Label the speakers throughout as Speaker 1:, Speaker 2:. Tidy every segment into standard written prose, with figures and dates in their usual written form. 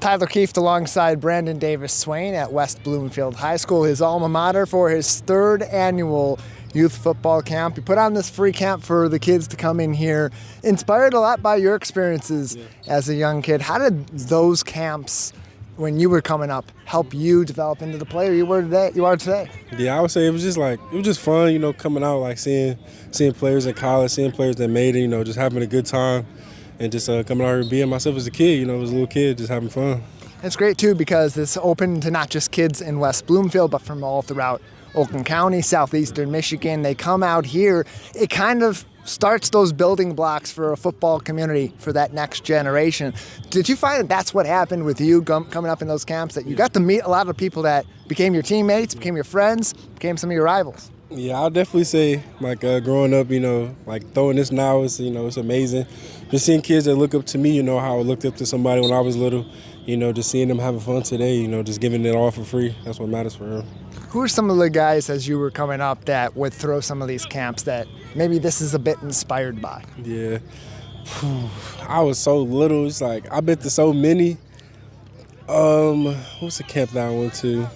Speaker 1: Tyler Kieft alongside Brandon Davis-Swain at West Bloomfield High School, his alma mater, for his third annual youth football camp. You put on this free camp for the kids to come in here, inspired a lot by your experiences as a young kid. How did those camps, when you were coming up, help you develop into the player you are today?
Speaker 2: Yeah, I would say it was just fun, coming out, like seeing players in college, seeing players that made it, just having a good time. And just coming out here and being myself as a kid, as a little kid, just having fun.
Speaker 1: It's great, too, because it's open to not just kids in West Bloomfield, but from all throughout Oakland County, southeastern Michigan. They come out here. It kind of starts those building blocks for a football community for that next generation. Did you find that that's what happened with you coming up in those camps, that you got to meet a lot of people that became your teammates, became your friends, became some of your rivals?
Speaker 2: Yeah, I'll definitely say, growing up, throwing this now, it's amazing. Just seeing kids that look up to me, how I looked up to somebody when I was little, just seeing them having fun today, just giving it all for free. That's what matters for them.
Speaker 1: Who are some of the guys as you were coming up that would throw some of these camps that maybe this is a bit inspired by?
Speaker 2: Yeah. I was so little. It's like I've been to so many. What's the camp that I went to?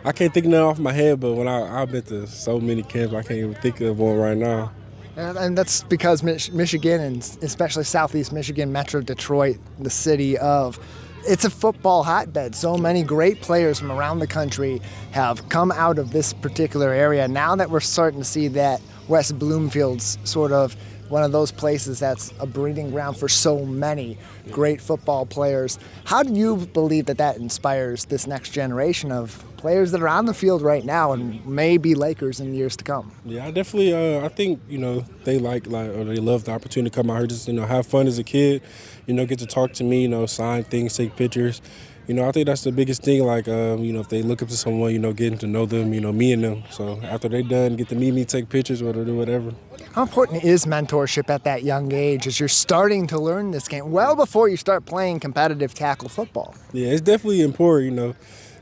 Speaker 2: I can't think of none off my head, but when I've been to so many camps, I can't even think of one right now.
Speaker 1: And that's because Michigan, and especially Southeast Michigan, Metro Detroit, the city of, it's a football hotbed. So many great players from around the country have come out of this particular area. Now that we're starting to see that West Bloomfield's sort of one of those places that's a breeding ground for so many great football players, how do you believe that inspires this next generation of players that are on the field right now and may be Lakers in years to come?
Speaker 2: Yeah, I definitely, I think, they or they love the opportunity to come out here, just, have fun as a kid, get to talk to me, sign things, take pictures. I think that's the biggest thing, if they look up to someone, getting to know them, me and them. So after they're done, get to meet me, take pictures, or do whatever.
Speaker 1: How important is mentorship at that young age as you're starting to learn this game, well before you start playing competitive tackle football?
Speaker 2: Yeah, it's definitely important,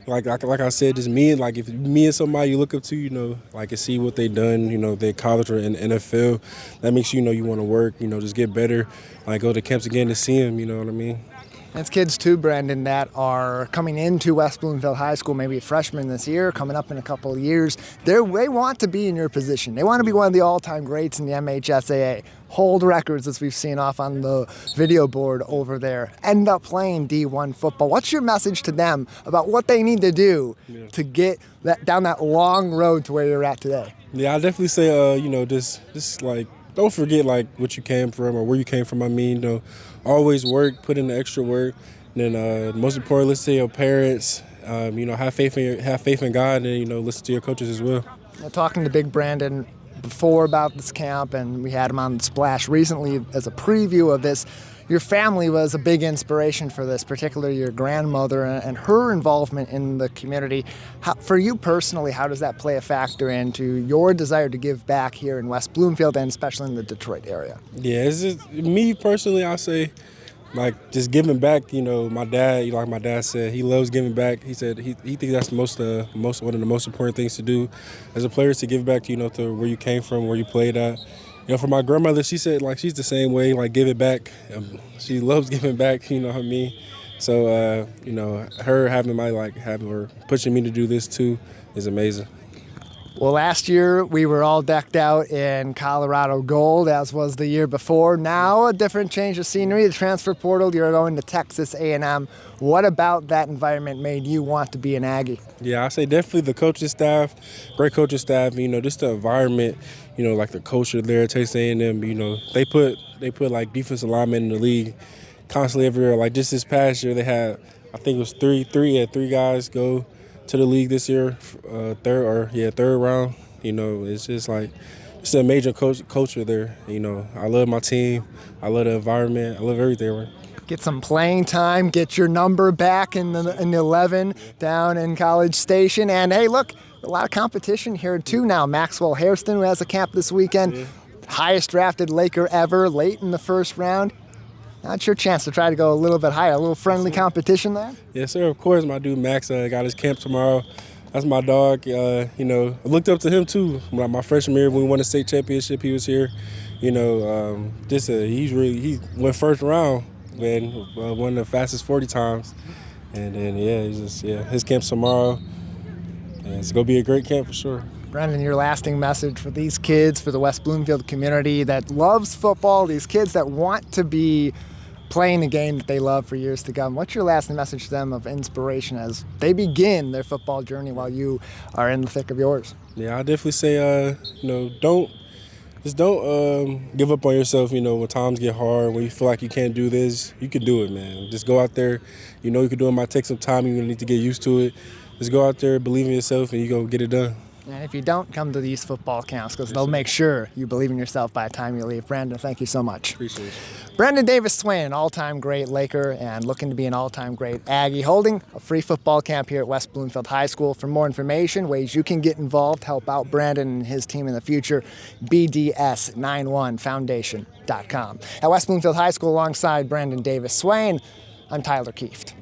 Speaker 2: Like I said, just me and if me and somebody you look up to, and see what they done, their college or in the NFL, that makes you want to work, just get better, go to camps again to see them, you know what I mean?
Speaker 1: It's kids too, Brandon, that are coming into West Bloomfield High School, maybe freshmen this year, coming up in a couple of years. They want to be in your position. They want to be one of the all-time greats in the MHSAA, hold records as we've seen off on the video board over there, end up playing D1 football. What's your message to them about what they need to do to get down that long road to where you're at today?
Speaker 2: Yeah, I definitely say, just don't forget what you came from or where you came from. Always work, put in the extra work. And then most importantly, listen to your parents. Have faith in God, and listen to your coaches as well.
Speaker 1: Talking to Big Brandon before about this camp, and we had him on the Splash recently as a preview of this. Your family was a big inspiration for this, particularly your grandmother and her involvement in the community. For you personally, how does that play a factor into your desire to give back here in West Bloomfield and especially in the Detroit area?
Speaker 2: Yeah, it's just, me personally, I say, just giving back. My dad, like my dad said, he loves giving back. He said he thinks that's one of the most important things to do as a player, is to give back, to where you came from, where you played at. For my grandmother, she said, she's the same way, give it back. She loves giving back, you know what I mean? So, her having her pushing me to do this too is amazing.
Speaker 1: Well, last year we were all decked out in Colorado gold, as was the year before. Now a different change of scenery, the transfer portal, you're going to Texas A&M. What about that environment made you want to be an Aggie?
Speaker 2: Yeah, I say definitely the coaching staff, great coaching staff, just the environment, the culture there at Texas A&M, they put defensive linemen in the league constantly every year. Just this past year they had, I think it was three guys go to the league this year, third round. It's just it's a major culture there. I love my team, I love the environment, I love everything.
Speaker 1: Get some playing time, get your number back in the 11 down in College Station, and hey, look, a lot of competition here too now. Maxwell Hairston, who has a camp this weekend, highest drafted Laker ever, late in the first round. Now it's your chance to try to go a little bit higher, a little friendly competition there?
Speaker 2: Yes, sir. Of course, my dude Max got his camp tomorrow. That's my dog. I looked up to him too. My freshman year when we won the state championship, he was here. He went first round, man, one of the fastest 40 times. And then, his camp's tomorrow. And it's going to be a great camp for sure.
Speaker 1: Brandon, your lasting message for these kids, for the West Bloomfield community that loves football, these kids that want to be playing the game that they love for years to come. What's your lasting message to them of inspiration as they begin their football journey while you are in the thick of yours?
Speaker 2: Yeah, I definitely say, don't give up on yourself. When times get hard, when you feel like you can't do this, you can do it, man. Just go out there. You can do it. Might take some time. You're gonna need to get used to it. Just go out there, believe in yourself, and you go get it done.
Speaker 1: And if you don't, come to these football camps because they'll make sure you believe in yourself by the time you leave. Brandon, thank you so much.
Speaker 2: Appreciate it.
Speaker 1: Brandon Davis-Swain, an all-time great Laker and looking to be an all-time great Aggie, holding a free football camp here at West Bloomfield High School. For more information, ways you can get involved, help out Brandon and his team in the future, BDS91foundation.com. At West Bloomfield High School alongside Brandon Davis-Swain, I'm Tyler Kieft.